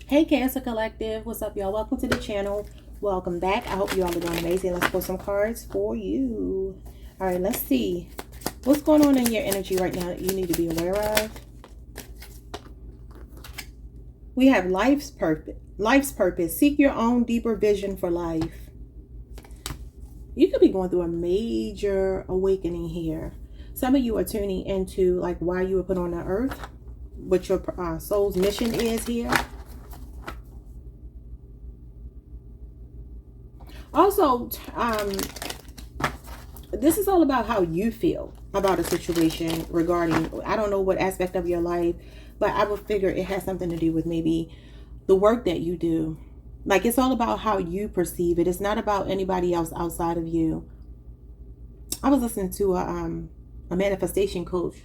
Hey Cancer Collective, what's up y'all? Welcome to the channel. Welcome back. I hope you all are doing amazing. Let's pull some cards for you. All right, let's see. What's going on in your energy right now that you need to be aware of? We have life's purpose. Life's purpose. Seek your own deeper vision for life. You could be going through a major awakening here. Some of you are tuning into like why you were put on the earth, what your soul's mission is here. Also, this is all about how you feel about a situation regarding, I don't know what aspect of your life, but I would figure it has something to do with maybe the work that you do. Like, it's all about how you perceive it. It's not about anybody else outside of you. I was listening to a manifestation coach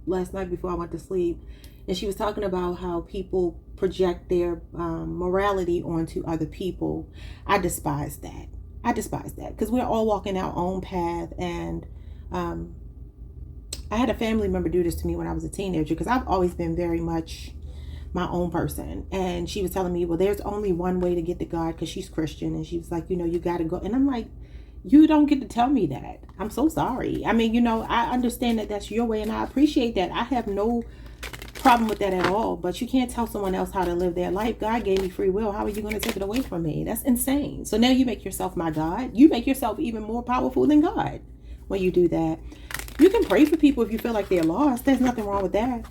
last night before I went to sleep, and she was talking about how people project their morality onto other people. I despise that. Because we're all walking our own path. And I had a family member do this to me when I was a teenager, because I've always been very much my own person. And she was telling me, well, there's only one way to get to God, because she's Christian. And she was like, you got to go. And I'm like, you don't get to tell me that. I'm so sorry. I mean, I understand that that's your way, and I appreciate that. I have no problem with that at all, but you can't tell someone else how to live their life. God gave me free will. How are you going to take it away from me? That's insane. So now you make yourself my God. You make yourself even more powerful than God when you do that. You can pray for people if you feel like they're lost. There's nothing wrong with that.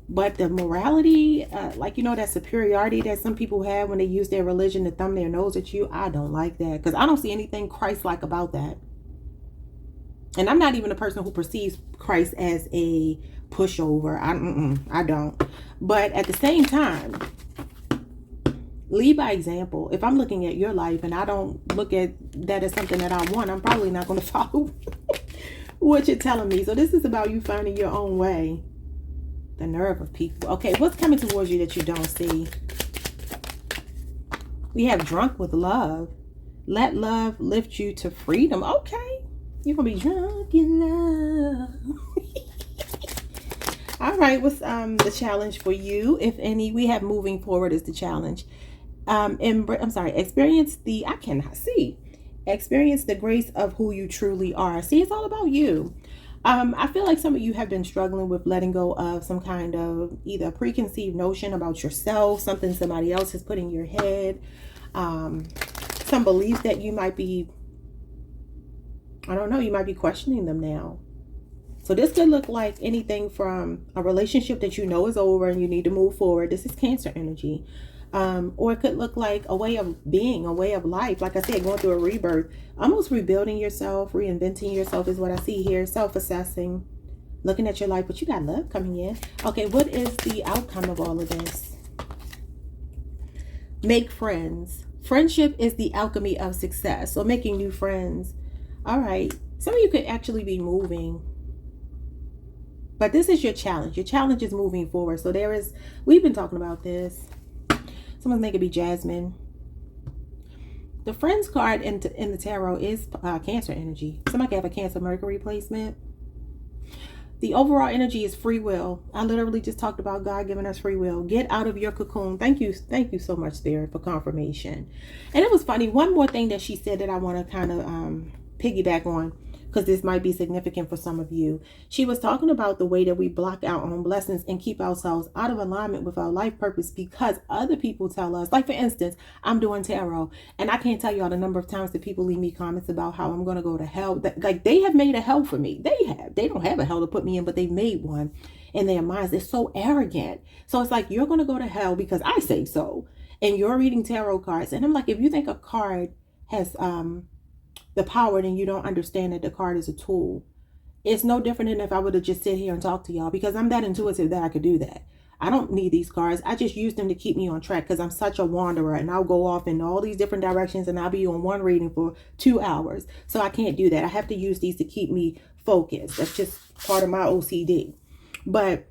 But the morality, that superiority that some people have when they use their religion to thumb their nose at you, I don't like that, because I don't see anything Christ-like about that. And I'm not even a person who perceives Christ as a pushover. I don't. But at the same time, lead by example. If I'm looking at your life and I don't look at that as something that I want, I'm probably not going to follow what you're telling me. So this is about you finding your own way. The nerve of people. Okay, what's coming towards you that you don't see? We have drunk with love. Let love lift you to freedom. Okay. You're going to be drunk in love. All right. What's the challenge for you, if any? We have moving forward as the challenge. Experience the, I cannot see. Experience the grace of who you truly are. See, it's all about you. I feel like some of you have been struggling with letting go of some kind of either a preconceived notion about yourself, something somebody else has put in your head, some beliefs that you might be, I don't know, you might be questioning them now. So this could look like anything from a relationship that you know is over and you need to move forward. This is Cancer energy. Or it could look like a way of being, a way of life. Like I said, going through a rebirth, almost rebuilding yourself, reinventing yourself is what I see here. Self-assessing, looking at your life, but you got love coming in. Okay, what is the outcome of all of this? Make friends. Friendship is the alchemy of success. So making new friends. All right. Some of you could actually be moving. But this is your challenge. Your challenge is moving forward. So we've been talking about this. Someone's making it be Jasmine. The Friends card in the tarot is Cancer energy. Somebody could have a Cancer Mercury placement. The overall energy is free will. I literally just talked about God giving us free will. Get out of your cocoon. Thank you so much, Spirit, for confirmation. And it was funny. One more thing that she said that I want to kind of piggyback on, because this might be significant for some of you. She was talking about the way that we block our own blessings and keep ourselves out of alignment with our life purpose because other people tell us, like for instance, I'm doing tarot and I can't tell y'all the number of times that people leave me comments about how I'm going to go to hell. Like they have made a hell for me. They don't have a hell to put me in, but they've made one in their minds. They're so arrogant. So it's like, you're going to go to hell because I say so. And you're reading tarot cards. And I'm like, if you think a card has, the power, then you don't understand that the card is a tool. It's no different than if I would have just sit here and talk to y'all, because I'm that intuitive that I could do that. I don't need these cards. I just use them to keep me on track because I'm such a wanderer and I'll go off in all these different directions and I'll be on one reading for 2 hours. So I can't do that. I have to use these to keep me focused. That's just part of my OCD. But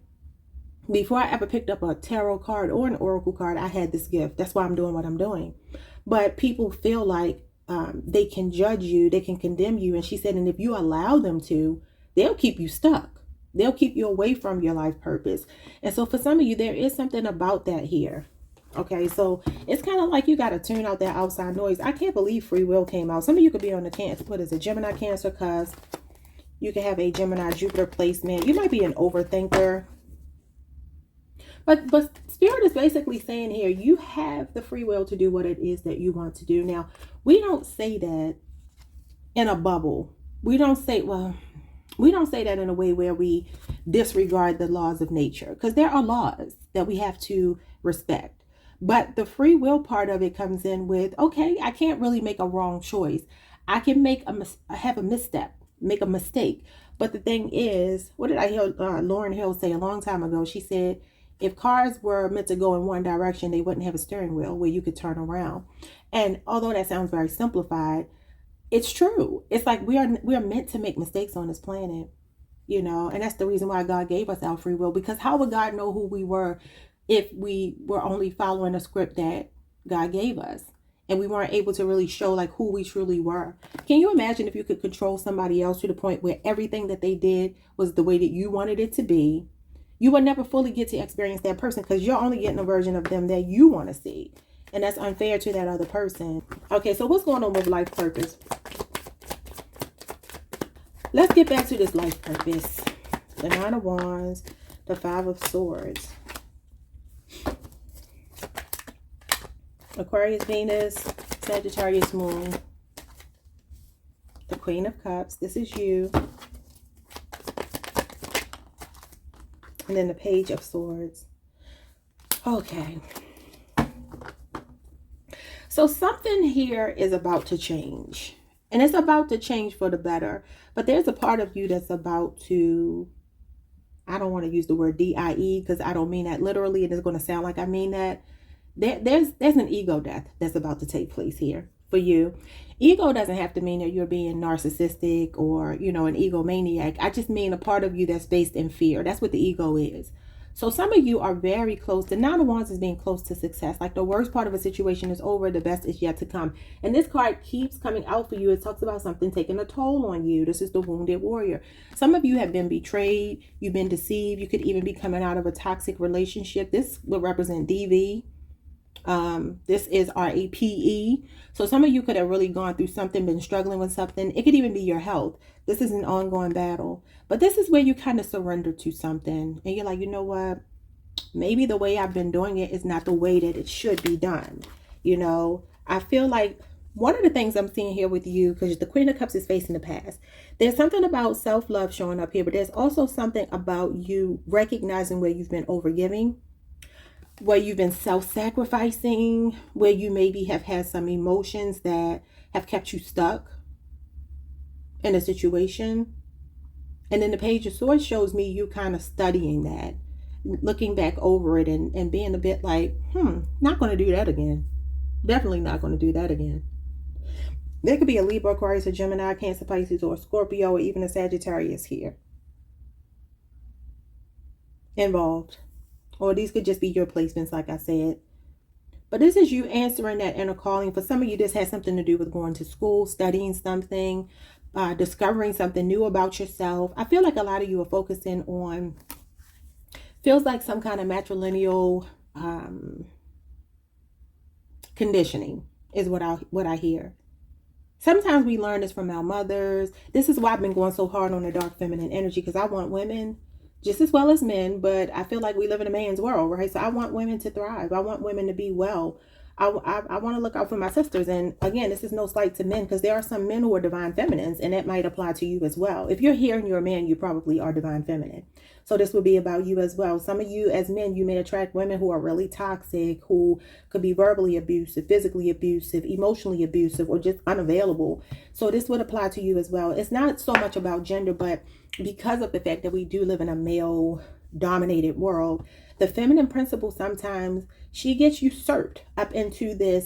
before I ever picked up a tarot card or an oracle card, I had this gift. That's why I'm doing what I'm doing. But people feel like they can judge you, they can condemn you. And she said, and if you allow them to, they'll keep you stuck. They'll keep you away from your life purpose. And so for some of you, there is something about that here. Okay, so it's kind of like you got to tune out that outside noise. I can't believe free will came out. Some of you could be on the Cancer, what is it, Gemini Cancer cusp. You could have a Gemini Jupiter placement. You might be an overthinker. But Spirit is basically saying here, you have the free will to do what it is that you want to do. Now, we don't say that in a bubble. We don't say, well, we don't say that in a way where we disregard the laws of nature, because there are laws that we have to respect. But the free will part of it comes in with, okay, I can't really make a wrong choice. I can have a misstep, make a mistake. But the thing is, what did I hear Lauryn Hill say a long time ago? She said, if cars were meant to go in one direction, they wouldn't have a steering wheel where you could turn around. And although that sounds very simplified, it's true. It's like we are meant to make mistakes on this planet, you know, and that's the reason why God gave us our free will, because how would God know who we were if we were only following a script that God gave us and we weren't able to really show like who we truly were? Can you imagine if you could control somebody else to the point where everything that they did was the way that you wanted it to be? You would never fully get to experience that person because you're only getting a version of them that you want to see. And that's unfair to that other person. Okay, so what's going on with life purpose? Let's get back to this life purpose. The Nine of Wands, the Five of Swords. Aquarius, Venus, Sagittarius, Moon. The Queen of Cups. This is you. And then the Page of Swords. Okay. So something here is about to change. And it's about to change for the better. But there's a part of you that's about to, I don't want to use the word DIE because I don't mean that literally. And it's going to sound like I mean that. There's an ego death that's about to take place here for you. Ego doesn't have to mean that you're being narcissistic or, you know, an egomaniac. I just mean a part of you that's based in fear. That's what the ego is. So some of you are very close. The Nine of Wands is being close to success. Like the worst part of a situation is over. The best is yet to come. And this card keeps coming out for you. It talks about something taking a toll on you. This is the Wounded Warrior. Some of you have been betrayed. You've been deceived. You could even be coming out of a toxic relationship. This will represent DV. This is RAPE. So some of you could have really gone through something, been struggling with something. It could even be your health. This is an ongoing battle. But this is where you kind of surrender to something. And you're like, you know what? Maybe the way I've been doing it is not the way that it should be done. You know, I feel like one of the things I'm seeing here with you, because the Queen of Cups is facing the past. There's something about self-love showing up here, but there's also something about you recognizing where you've been overgiving, where you've been self-sacrificing, where you maybe have had some emotions that have kept you stuck in a situation. And then the Page of Swords shows me you kind of studying that, looking back over it and being a bit like, not going to do that again. Definitely not going to do that again. There could be a Libra, Aquarius, a Gemini, Cancer, Pisces, or a Scorpio, or even a Sagittarius here involved. Or these could just be your placements, like I said. But this is you answering that inner calling. For some of you, this has something to do with going to school, studying something, discovering something new about yourself. I feel like a lot of you are focusing on, feels like some kind of matrilineal conditioning is what I hear. Sometimes we learn this from our mothers. This is why I've been going so hard on the dark feminine energy, because I want women just as well as men, but I feel like we live in a man's world, right? So I want women to thrive. I want women to be well. I want to look out for my sisters. And again, this is no slight to men, because there are some men who are divine feminines, and that might apply to you as well. If you're here and you're a man, you probably are divine feminine. So this would be about you as well. Some of you as men, you may attract women who are really toxic, who could be verbally abusive, physically abusive, emotionally abusive, or just unavailable. So this would apply to you as well. It's not so much about gender, but because of the fact that we do live in a male dominated world, the feminine principle sometimes she gets usurped up into the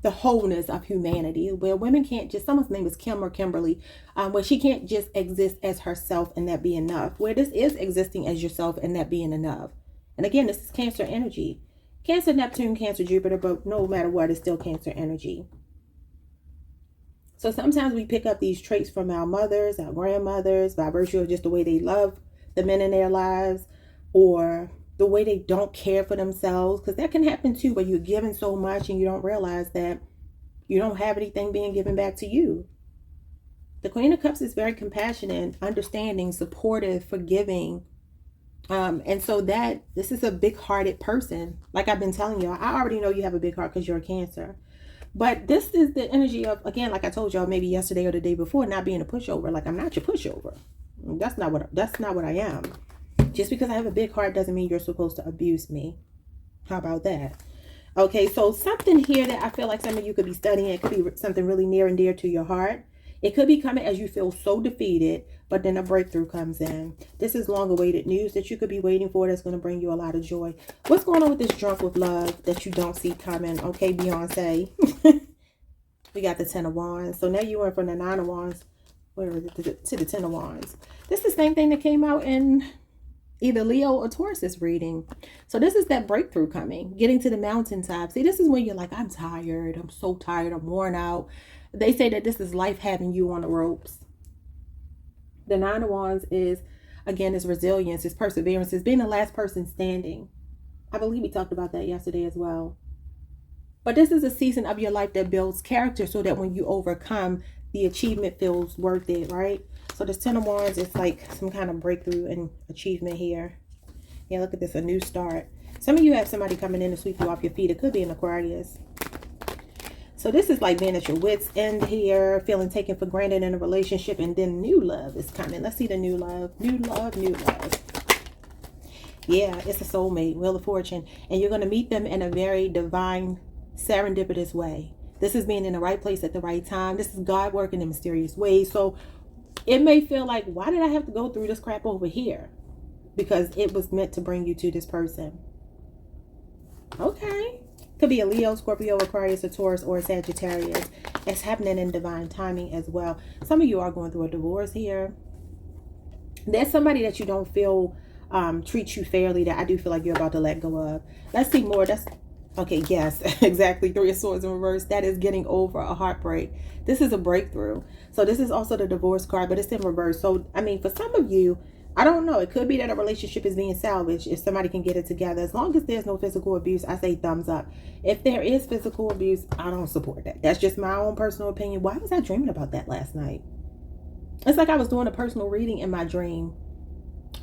wholeness of humanity, where women can't just, someone's name is Kim or Kimberly, where she can't just exist as herself and that be enough, where this is existing as yourself and that being enough. And again, this is Cancer energy. Cancer, Neptune, Cancer, Jupiter, but no matter what, it's still Cancer energy. So sometimes we pick up these traits from our mothers, our grandmothers, by virtue of just the way they love the men in their lives, or the way they don't care for themselves, because that can happen too, where you're giving so much and you don't realize that you don't have anything being given back to you. The Queen of Cups is very compassionate, understanding, supportive, forgiving. And so that this is a big-hearted person. Like I've been telling y'all, I already know you have a big heart because you're a Cancer. But this is the energy of, again, like I told y'all maybe yesterday or the day before, not being a pushover. Like, I'm not your pushover. That's not what I am. Just because I have a big heart doesn't mean you're supposed to abuse me. How about that? Okay, so something here that I feel like some of you could be studying, it could be something really near and dear to your heart. It could be coming as you feel so defeated, but then a breakthrough comes in. This is long-awaited news that you could be waiting for that's going to bring you a lot of joy. What's going on with this drunk with love that you don't see coming? Okay, Beyonce. We got the 10 of Wands. So now you went from the 9 of Wands to the 10 of Wands. This is the same thing that came out in either Leo or Taurus reading. So this is that breakthrough coming, getting to the mountaintop. See, this is when you're like, I'm tired. I'm so tired. I'm worn out. They say that this is life having you on the ropes. The 9 of Wands is, again, is resilience, is perseverance, is being the last person standing. I believe we talked about that yesterday as well. But this is a season of your life that builds character so that when you overcome, the achievement feels worth it, right? So this 10 of Wands is like some kind of breakthrough and achievement here. Yeah, look at this, a new start. Some of you have somebody coming in to sweep you off your feet. It could be an Aquarius. So this is like being at your wit's end here, feeling taken for granted in a relationship, and then new love is coming. Let's see the new love. New love, new love. Yeah, it's a soulmate, Wheel of Fortune. And you're going to meet them in a very divine, serendipitous way. This is being in the right place at the right time. This is God working in mysterious ways. So it may feel like, why did I have to go through this crap over here? Because it was meant to bring you to this person. Okay. Could be a Leo, Scorpio, Aquarius, a Taurus, or a Sagittarius. It's happening in divine timing as well. Some of you are going through a divorce here. There's somebody that you don't feel treats you fairly that I do feel like you're about to let go of. Let's see more. That's okay. Yes, exactly. 3 of Swords in reverse. That is getting over a heartbreak. This is a breakthrough. So this is also the divorce card, but it's in reverse. So, I mean, for some of you, I don't know. It could be that a relationship is being salvaged if somebody can get it together. As long as there's no physical abuse, I say thumbs up. If there is physical abuse, I don't support that. That's just my own personal opinion. Why was I dreaming about that last night? It's like I was doing a personal reading in my dream,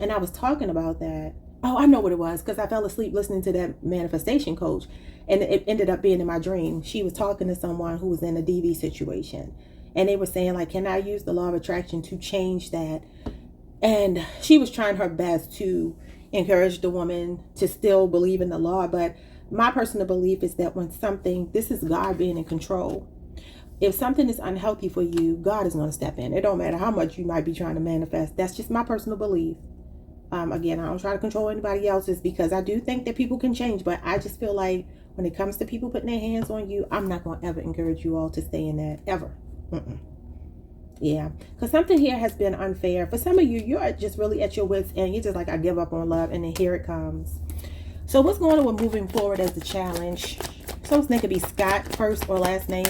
and I was talking about that. Oh, I know what it was, because I fell asleep listening to that manifestation coach, and it ended up being in my dream. She was talking to someone who was in a DV situation, and they were saying, like, can I use the law of attraction to change that? And she was trying her best to encourage the woman to still believe in the law. But my personal belief is that when something, this is God being in control. If something is unhealthy for you, God is going to step in. It don't matter how much you might be trying to manifest. That's just my personal belief. Again, I don't try to control anybody else's, because I do think that people can change. But I just feel like when it comes to people putting their hands on you, I'm not going to ever encourage you all to stay in that, ever. Yeah, because something here has been unfair. For some of you, you're just really at your wits' end. You're just like, I give up on love, and then here it comes. So what's going on with moving forward as the challenge? So this name could be Scott, first or last name.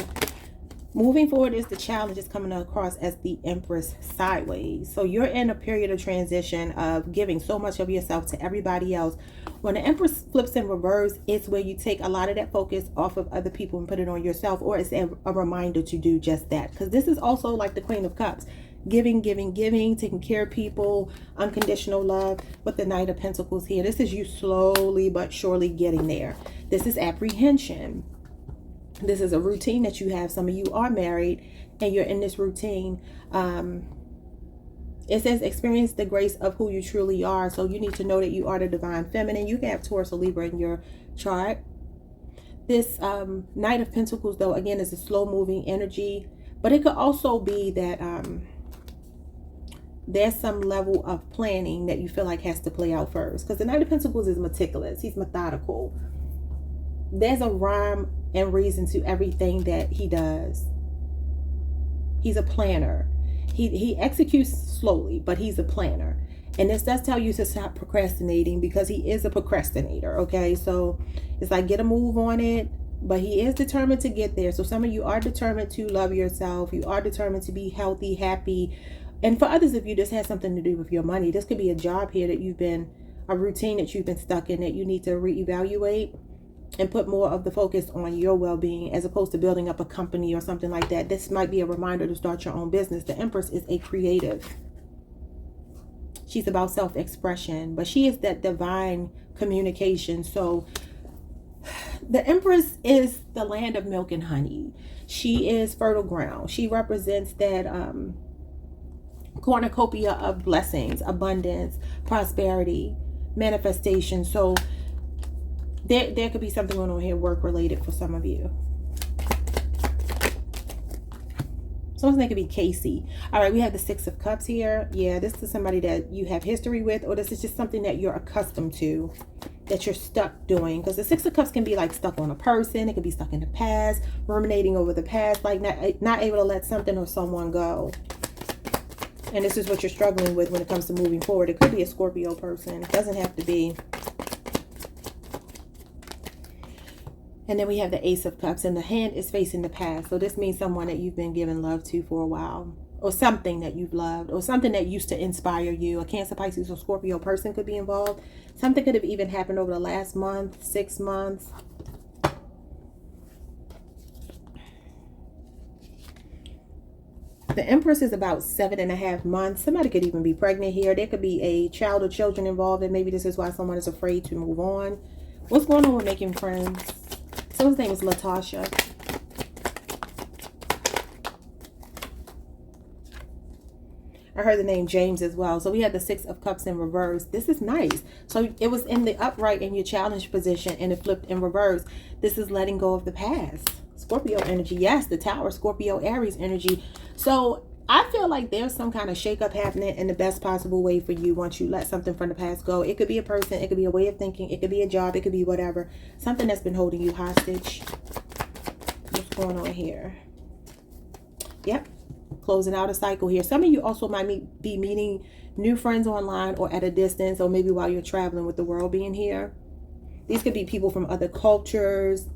Moving forward is the challenge. Is coming across as the Empress sideways. So you're in a period of transition of giving so much of yourself to everybody else. When the Empress flips in reverse, it's where you take a lot of that focus off of other people and put it on yourself, or it's a reminder to do just that. Because this is also like the Queen of Cups. Giving, taking care of people, unconditional love. With the Knight of Pentacles here, this is you slowly but surely getting there. This is apprehension. This is a routine that you have. Some of you are married and you're in this routine. It says experience the grace of who you truly are. So you need to know that you are the divine feminine. You can have Taurus or Libra in your chart. This Knight of Pentacles, though, again, is a slow moving energy. But it could also be that there's some level of planning that you feel like has to play out first. Because the Knight of Pentacles is meticulous. He's methodical. There's a rhyme and reason to everything that he does. He's a planner. He executes slowly, but he's a planner. And this does tell you to stop procrastinating, because he is a procrastinator. Okay, so it's like, get a move on it, but he is determined to get there. So some of you are determined to love yourself. You are determined to be healthy, happy. And for others of you, this has something to do with your money. This could be a job here that you've been a routine that you've been stuck in that you need to reevaluate and put more of the focus on your well-being as opposed to building up a company or something like that. This might be a reminder to start your own business. The Empress is a creative. She's about self-expression, but she is that divine communication. So the Empress is the land of milk and honey. She is fertile ground. She represents that cornucopia of blessings, abundance, prosperity, manifestation. So there could be something going on here work related for some of you. Someone's name could be Casey. All right, we have the Six of Cups here. Yeah, this is somebody that you have history with, or this is just something that you're accustomed to, that you're stuck doing. Because the Six of Cups can be like stuck on a person. It could be stuck in the past, ruminating over the past, like not able to let something or someone go. And this is what you're struggling with when it comes to moving forward. It could be a Scorpio person. It doesn't have to be. And then we have the Ace of Cups, and the hand is facing the past. So this means someone that you've been giving love to for a while, or something that you've loved, or something that used to inspire you. A Cancer, Pisces, or Scorpio person could be involved. Something could have even happened over the last month, 6 months. The Empress is about 7.5 months. Somebody could even be pregnant here. There could be a child or children involved, and maybe this is why someone is afraid to move on. What's going on with making friends? Someone's name is Latasha. I heard the name James as well. So we had the Six of Cups in reverse. This is nice. So it was in the upright in your challenge position, and it flipped in reverse. This is letting go of the past. Scorpio energy. Yes, the Tower, Scorpio, Aries energy. So I feel like there's some kind of shakeup happening in the best possible way for you once you let something from the past go. It could be a person, it could be a way of thinking, it could be a job, it could be whatever. Something that's been holding you hostage. What's going on here? Yep. Closing out a cycle here. Some of you also might be meeting new friends online or at a distance, or maybe while you're traveling with the world being here. These could be people from other cultures.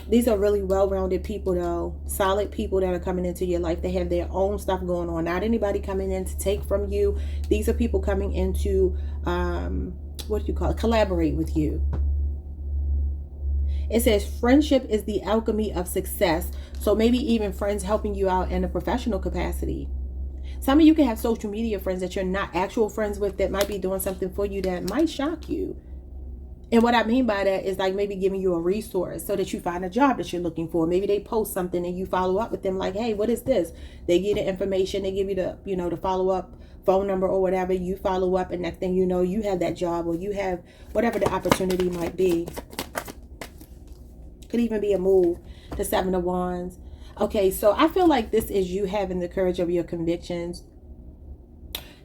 These are really well-rounded people, though. Solid people that are coming into your life. They have their own stuff going on. Not anybody coming in to take from you. These are people coming in to, collaborate with you. It says friendship is the alchemy of success. So maybe even friends helping you out in a professional capacity. Some of you can have social media friends that you're not actual friends with that might be doing something for you that might shock you. And what I mean by that is like maybe giving you a resource so that you find a job that you're looking for. Maybe they post something and you follow up with them like, hey, what is this? They give you the information. They give you the, the follow-up phone number or whatever. You follow up, and next thing you know, you have that job, or you have whatever the opportunity might be. Could even be a move. The Seven of Wands. Okay, so I feel like this is you having the courage of your convictions.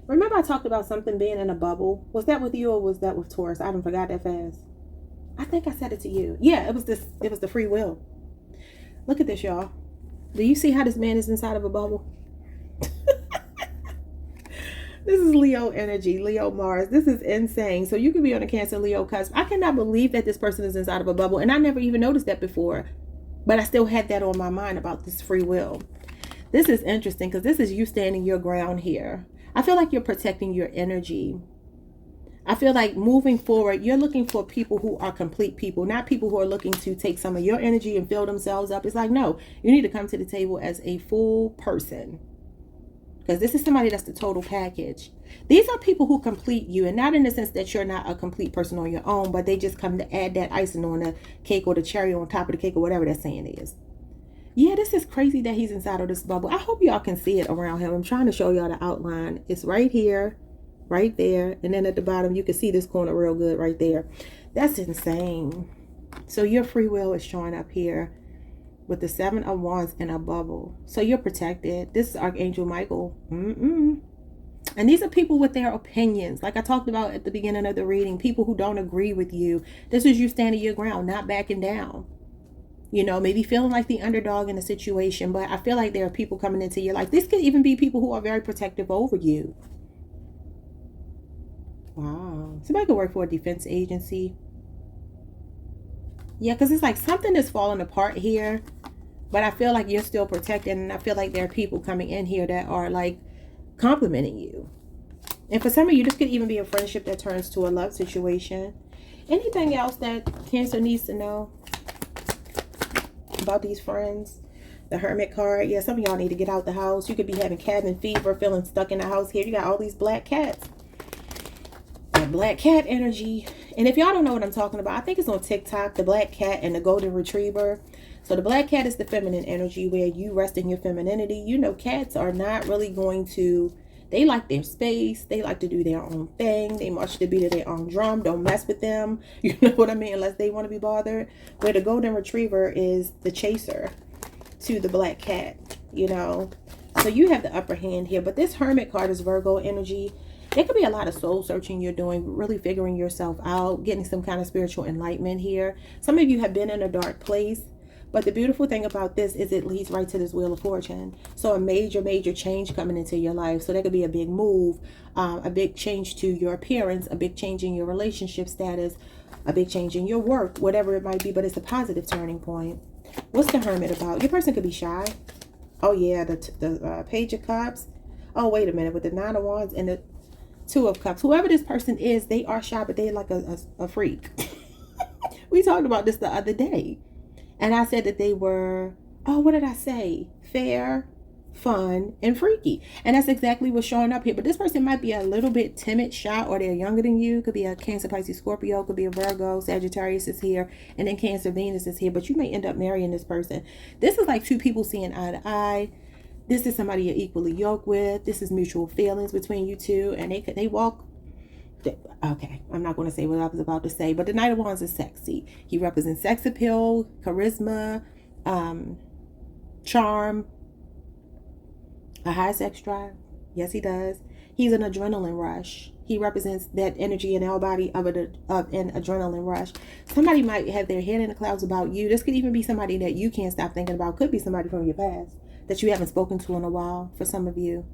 Remember I talked about something being in a bubble? Was that with you or was that with Taurus? I haven't forgot that fast. I think I said it to you. Yeah, it was the free will. Look at this, y'all. Do you see how this man is inside of a bubble? This is Leo energy, Leo Mars. This is insane. So you could be on a Cancer Leo cusp. I cannot believe that this person is inside of a bubble. And I never even noticed that before. But I still had that on my mind about this free will. This is interesting because this is you standing your ground here. I feel like you're protecting your energy. I feel like moving forward, you're looking for people who are complete people, not people who are looking to take some of your energy and fill themselves up. It's like, no, you need to come to the table as a full person. Because this is somebody that's the total package. These are people who complete you, and not in the sense that you're not a complete person on your own, but they just come to add that icing on the cake or the cherry on top of the cake or whatever that saying is. Yeah, this is crazy that he's inside of this bubble. I hope y'all can see it around him. I'm trying to show y'all the outline. It's right here, right there. And then at the bottom, you can see this corner real good right there. That's insane. So your free will is showing up here with the Seven of Wands in a bubble. So you're protected. This is Archangel Michael. And these are people with their opinions. Like I talked about at the beginning of the reading, people who don't agree with you. This is you standing your ground, not backing down. Maybe feeling like the underdog in a situation, but I feel like there are people coming into your life. This could even be people who are very protective over you. Wow. Somebody could work for a defense agency. Yeah, because it's like something is falling apart here, but I feel like you're still protected, and I feel like there are people coming in here that are like complimenting you. And for some of you, this could even be a friendship that turns to a love situation. Anything else that Cancer needs to know about these friends? The Hermit card. Yeah, some of y'all need to get out the house. You could be having cabin fever, feeling stuck in the house. Here you got all these black cats. That black cat energy. And if y'all don't know what I'm talking about, I think it's on TikTok, the black cat and the golden retriever. So the black cat is the feminine energy where you rest in your femininity. You know, cats are not really going to, they like their space. They like to do their own thing. They march to the beat of their own drum. Don't mess with them. You know what I mean? Unless they want to be bothered. Where the golden retriever is the chaser to the black cat, you know. So you have the upper hand here. But this Hermit card is Virgo energy. There could be a lot of soul searching you're doing, really figuring yourself out, getting some kind of spiritual enlightenment here. Some of you have been in a dark place. But the beautiful thing about this is it leads right to this Wheel of Fortune. So a major, major change coming into your life. So that could be a big move, a big change to your appearance, a big change in your relationship status, a big change in your work, whatever it might be. But it's a positive turning point. What's the Hermit about? Your person could be shy. Oh, yeah, the Page of Cups. Oh, wait a minute. With the Nine of Wands and the Two of Cups. Whoever this person is, they are shy, but they're like a freak. We talked about this the other day. And I said that they were, oh, what did I say? Fair, fun, and freaky. And that's exactly what's showing up here. But this person might be a little bit timid, shy, or they're younger than you. Could be a Cancer, Pisces, Scorpio. Could be a Virgo, Sagittarius is here. And then Cancer, Venus is here. But you may end up marrying this person. This is like two people seeing eye to eye. This is somebody you're equally yoked with. This is mutual feelings between you two. And they walk. Okay, I'm not going to say what I was about to say, but the Knight of Wands is sexy. He represents sex appeal, charisma, charm, a high sex drive. Yes, he does. He's an adrenaline rush. He represents that energy in our body of an adrenaline rush. Somebody might have their head in the clouds about you. This could even be somebody that you can't stop thinking about. Could be somebody from your past that you haven't spoken to in a while for some of you.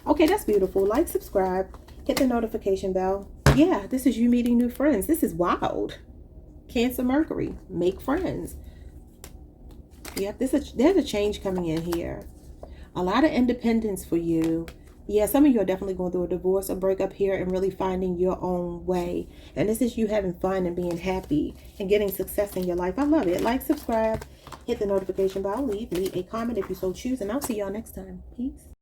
Okay, that's beautiful. Like, subscribe, hit the notification bell. Yeah, this is you meeting new friends. This is wild. Cancer, Mercury. Make friends. Yep, there's a change coming in here. A lot of independence for you. Yeah, some of you are definitely going through a divorce or breakup here and really finding your own way. And this is you having fun and being happy and getting success in your life. I love it. Like, subscribe, hit the notification bell, leave me a comment if you so choose, and I'll see y'all next time. Peace.